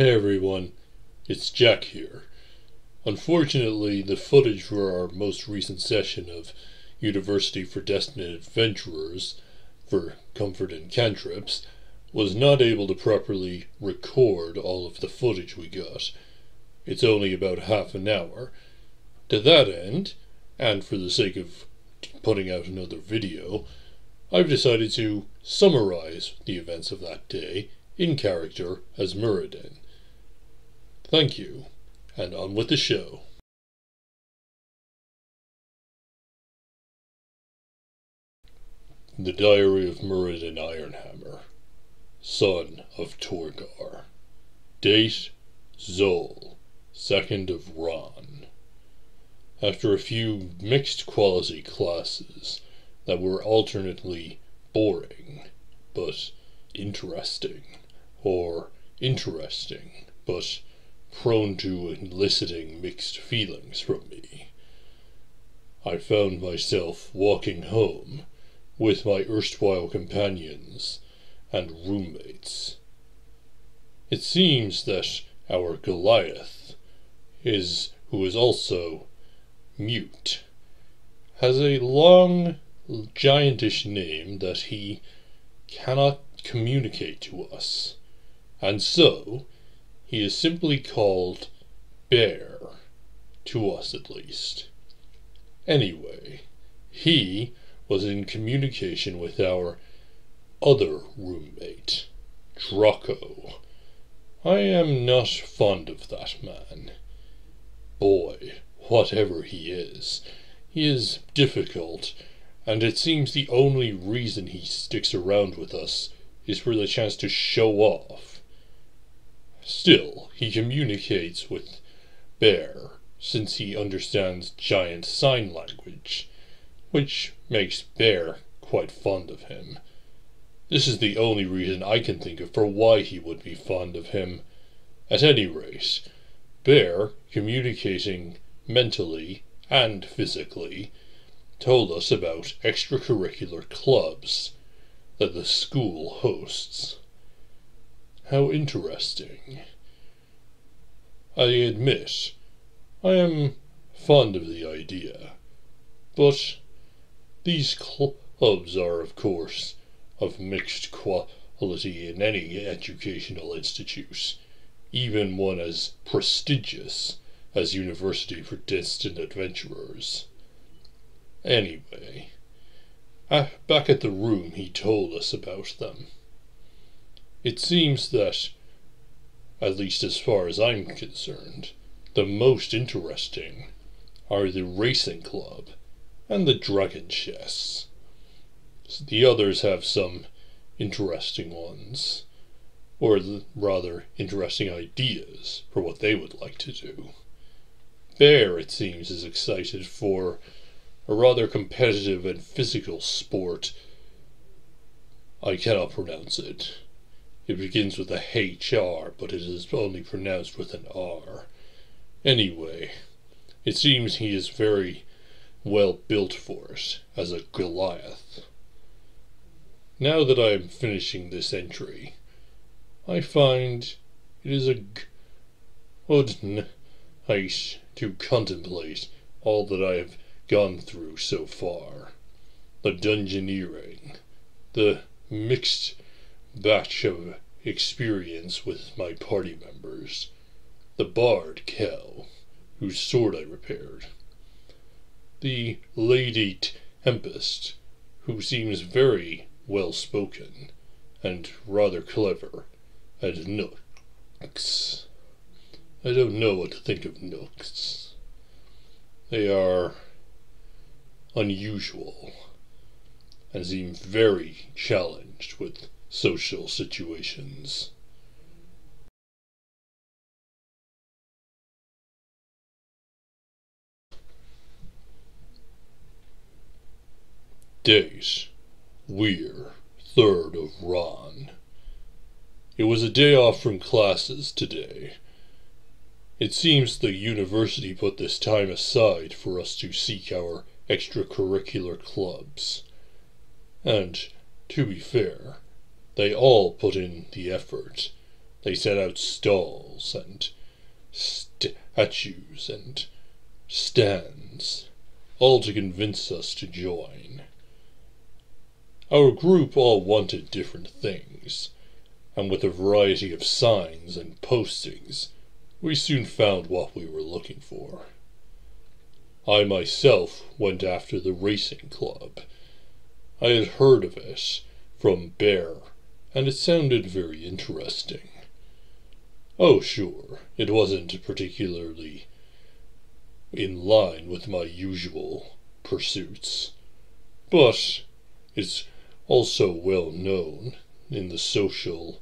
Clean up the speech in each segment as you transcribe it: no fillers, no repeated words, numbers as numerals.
Hey everyone, it's Jack here. Unfortunately, the footage for our most recent session of University for Destined Adventurers for Comfort Cantrips was not able to properly record all of the footage we got. It's only about half an hour. To that end, and for the sake of putting out another video, I've decided to summarize the events of that day in character as Muradin. Thank you, and on with the show. The Diary of Muradin Ironhammer, son of Torgar. Date, Zol, 2nd of Ron. After a few mixed quality classes that were alternately boring, but interesting, or interesting, but prone to eliciting mixed feelings from me, I found myself walking home with my erstwhile companions and roommates. It seems that our Goliath, who is also mute, has a long, giantish name that he cannot communicate to us, and so he is simply called Bear, to us at least. Anyway, he was in communication with our other roommate, Draco. I am not fond of that man. Boy, whatever he is difficult, and it seems the only reason he sticks around with us is for the chance to show off. Still, he communicates with Bear, since he understands giant sign language, which makes Bear quite fond of him. This is the only reason I can think of for why he would be fond of him. At any rate, Bear, communicating mentally and physically, told us about extracurricular clubs that the school hosts. How interesting. I admit, I am fond of the idea, but these clubs are, of course, of mixed quality in any educational institute, even one as prestigious as University for Destined Adventurers. Anyway, back at the room he told us about them. It seems that, at least as far as I'm concerned, the most interesting are the racing club and the dragon chess. The others have some interesting ones, or rather interesting ideas for what they would like to do. Bear, it seems, is excited for a rather competitive and physical sport. I cannot pronounce it. It begins with a HR, but it is only pronounced with an R. Anyway, it seems he is very well built for it, as a Goliath. Now that I am finishing this entry, I find it is a good night to contemplate all that I have gone through so far. The dungeoneering, the mixed batch of experience with my party members, the bard Kel, whose sword I repaired, the Lady Tempest, who seems very well spoken and rather clever, and nooks. I don't know what to think of nooks. They are unusual and seem very challenged with social situations. Date, Weir, 3rd of Ron. It was a day off from classes today. It seems the university put this time aside for us to seek our extracurricular clubs. And, to be fair, they all put in the effort, They set out stalls and statues and stands, all to convince us to join. Our group all wanted different things, and with a variety of signs and postings, we soon found what we were looking for. I myself went after the racing club. I had heard of it from Bear, and it sounded very interesting. Oh, sure, it wasn't particularly in line with my usual pursuits, but it's also well known in the social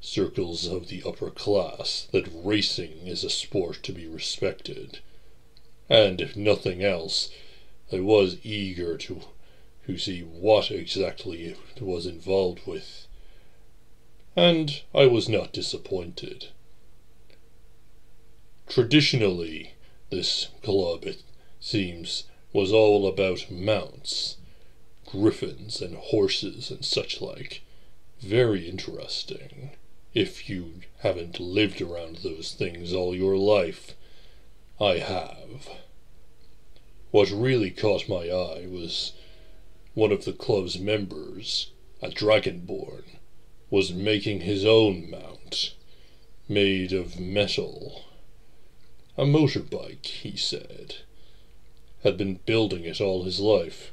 circles of the upper class that racing is a sport to be respected, and if nothing else, I was eager to see what exactly it was involved with, and I was not disappointed. Traditionally, this club, it seems, was all about mounts, griffins and horses and such like. Very interesting, if you haven't lived around those things all your life. I have. What really caught my eye was one of the club's members, a dragonborn, was making his own mount, made of metal. A motorbike, he said. Had been building it all his life.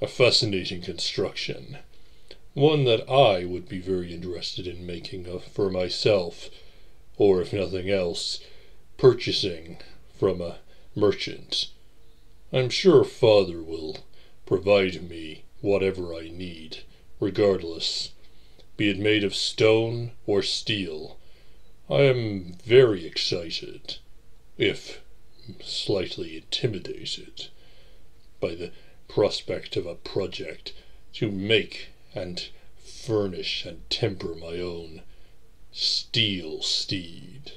A fascinating construction. One that I would be very interested in making for myself, or if nothing else, purchasing from a merchant. I'm sure Father will provide me whatever I need, regardless, be it made of stone or steel. I am very excited, if slightly intimidated, by the prospect of a project to make and furnish and temper my own steel steed.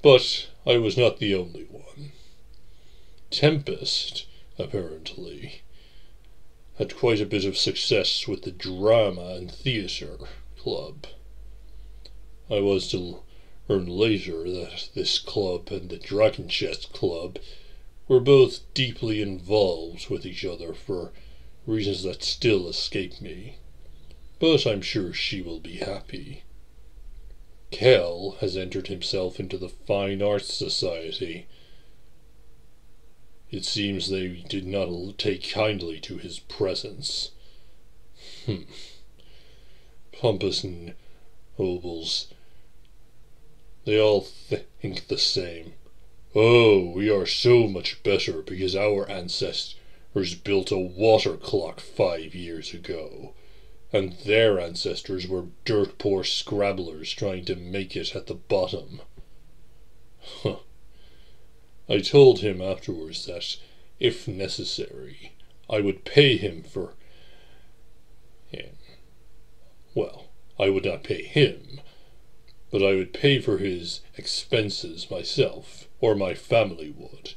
But I was not the only one. Tempest, apparently, had quite a bit of success with the drama and theatre club. I was to learn later that this club and the Dragon Chest Club were both deeply involved with each other for reasons that still escape me, but I'm sure she will be happy. Kel has entered himself into the Fine Arts Society. It seems they did not take kindly to his presence. Pompous nobles, they all think the same. Oh, we are so much better because our ancestors built a water clock 5 years ago, and their ancestors were dirt-poor scrabblers trying to make it at the bottom. I told him afterwards that, if necessary, I would pay him for him. Well, I would not pay him, but I would pay for his expenses myself, or my family would,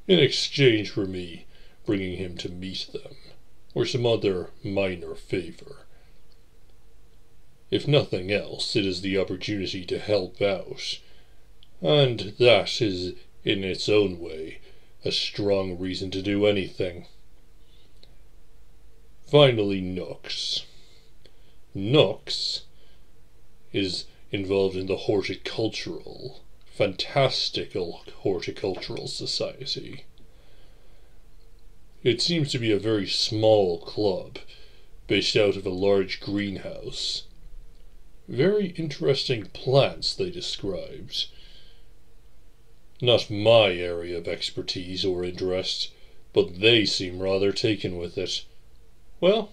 in exchange for me bringing him to meet them, or some other minor favor. If nothing else, it is the opportunity to help out, and that is, in its own way, a strong reason to do anything. Finally, Nux. Nux is involved in the fantastical horticultural society. It seems to be a very small club, based out of a large greenhouse. Very interesting plants they described. Not my area of expertise or interest, but they seem rather taken with it. Well,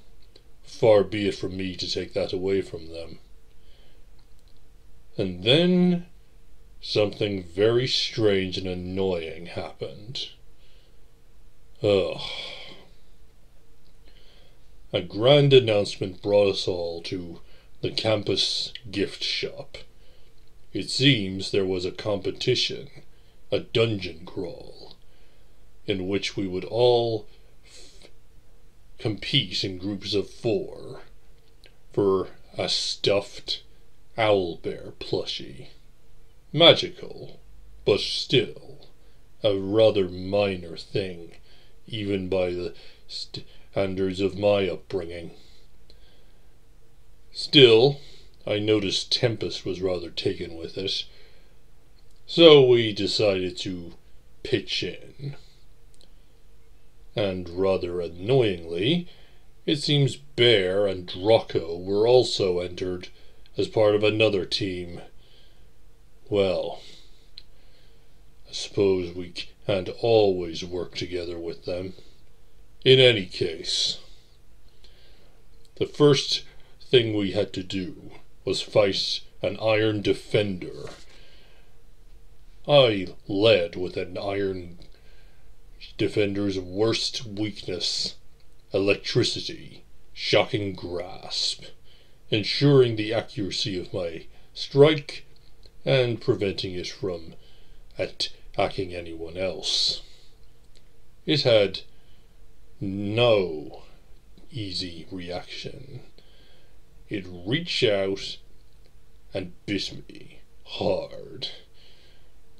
far be it from me to take that away from them. And then something very strange and annoying happened. Ugh. A grand announcement brought us all to the campus gift shop. It seems there was a competition, a dungeon crawl, in which we would all compete in groups of 4 for a stuffed owlbear plushie. Magical, but still a rather minor thing, even by the standards of my upbringing. Still, I noticed Tempest was rather taken with it, so we decided to pitch in. And rather annoyingly, it seems Bear and Draco were also entered as part of another team. Well, I suppose we can't always work together with them. In any case, the first thing we had to do was fight an iron defender. I led with an iron defender's worst weakness, electricity, shocking grasp, ensuring the accuracy of my strike and preventing it from attacking anyone else. It had no easy reaction. It reached out and bit me hard.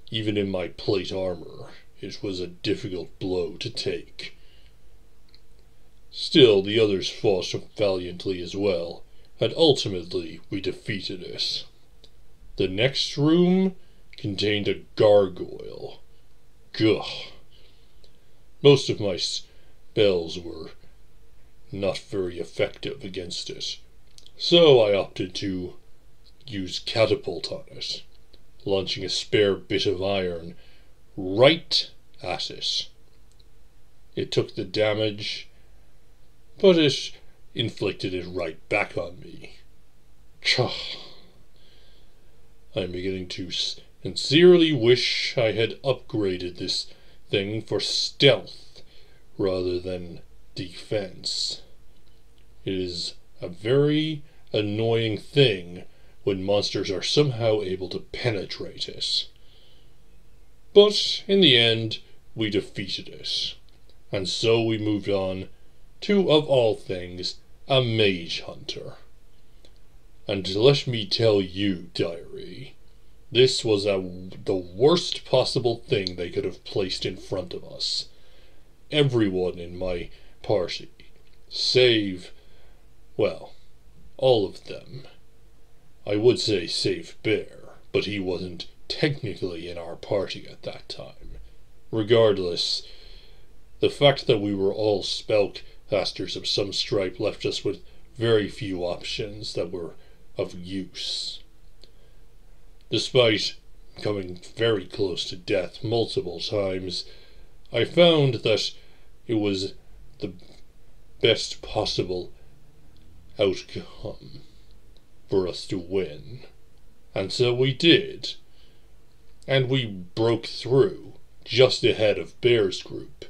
Even in my plate armor, it was a difficult blow to take. Still, the others fought valiantly as well, and ultimately we defeated it. The next room contained a gargoyle. Gugh. Most of my spells were not very effective against it, so I opted to use catapult on it, launching a spare bit of iron right at it. It took the damage, but it inflicted it right back on me. I'm beginning to sincerely wish I had upgraded this thing for stealth rather than defense. It is a very annoying thing when monsters are somehow able to penetrate it. But in the end, we defeated it, and so we moved on to, of all things, a mage hunter. And let me tell you, Diary, this was the worst possible thing they could have placed in front of us. Everyone in my party, save, well, all of them. I would say save Bear, but he wasn't technically in our party at that time. Regardless, the fact that we were all spellcasters of some stripe left us with very few options that were of use. Despite coming very close to death multiple times, I found that it was the best possible outcome for us to win. And so we did. And we broke through just ahead of Bear's group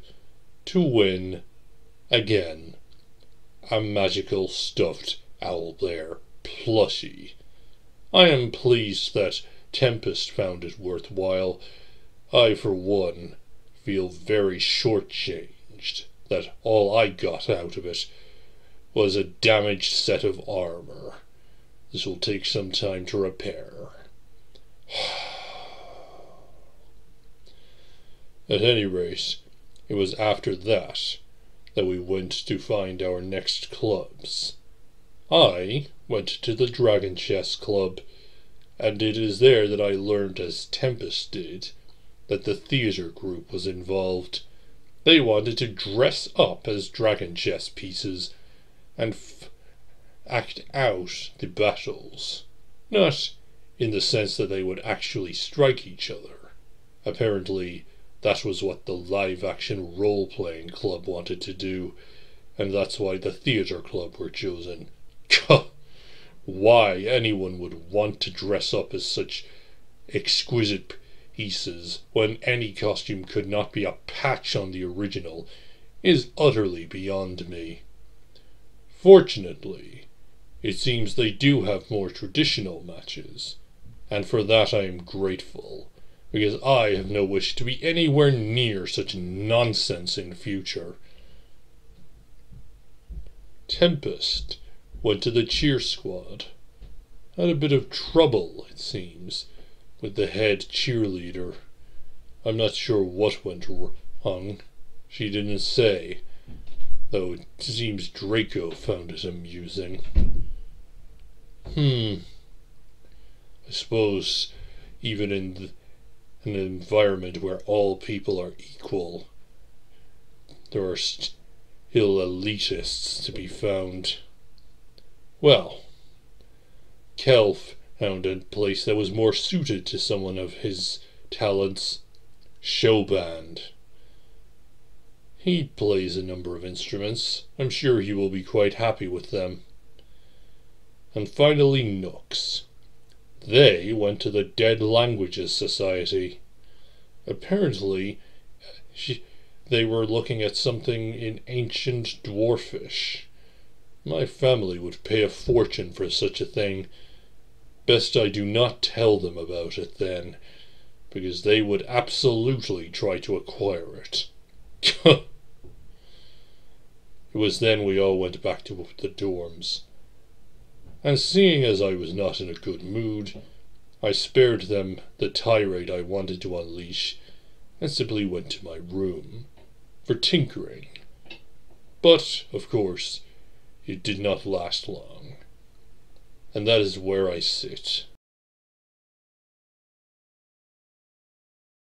to win, again, a magical stuffed owlbear plushie. I am pleased that Tempest found it worthwhile. I, for one, feel very shortchanged that all I got out of it was a damaged set of armor. This will take some time to repair. At any rate, it was after that we went to find our next clubs. I went to the Dragon Chess Club, and it is there that I learned, as Tempest did, that the theatre group was involved. They wanted to dress up as dragon chess pieces and act out the battles, not in the sense that they would actually strike each other. Apparently, that was what the live-action role-playing club wanted to do, and that's why the theatre club were chosen. Why anyone would want to dress up as such exquisite pieces when any costume could not be a patch on the original is utterly beyond me. Fortunately, it seems they do have more traditional matches, and for that I am grateful, because I have no wish to be anywhere near such nonsense in future. Tempest went to the cheer squad. Had a bit of trouble, it seems, with the head cheerleader. I'm not sure what went wrong. She didn't say, though it seems Draco found it amusing. I suppose even in an environment where all people are equal, there are still elitists to be found. Well, Kel found a place that was more suited to someone of his talents. Show band. He plays a number of instruments. I'm sure he will be quite happy with them. And finally Nooks. They went to the Dead Languages Society. Apparently, they were looking at something in ancient Dwarfish. My family would pay a fortune for such a thing. Best I do not tell them about it then, because they would absolutely try to acquire it. It was then we all went back to the dorms. And seeing as I was not in a good mood, I spared them the tirade I wanted to unleash and simply went to my room for tinkering. But, of course, it did not last long. And that is where I sit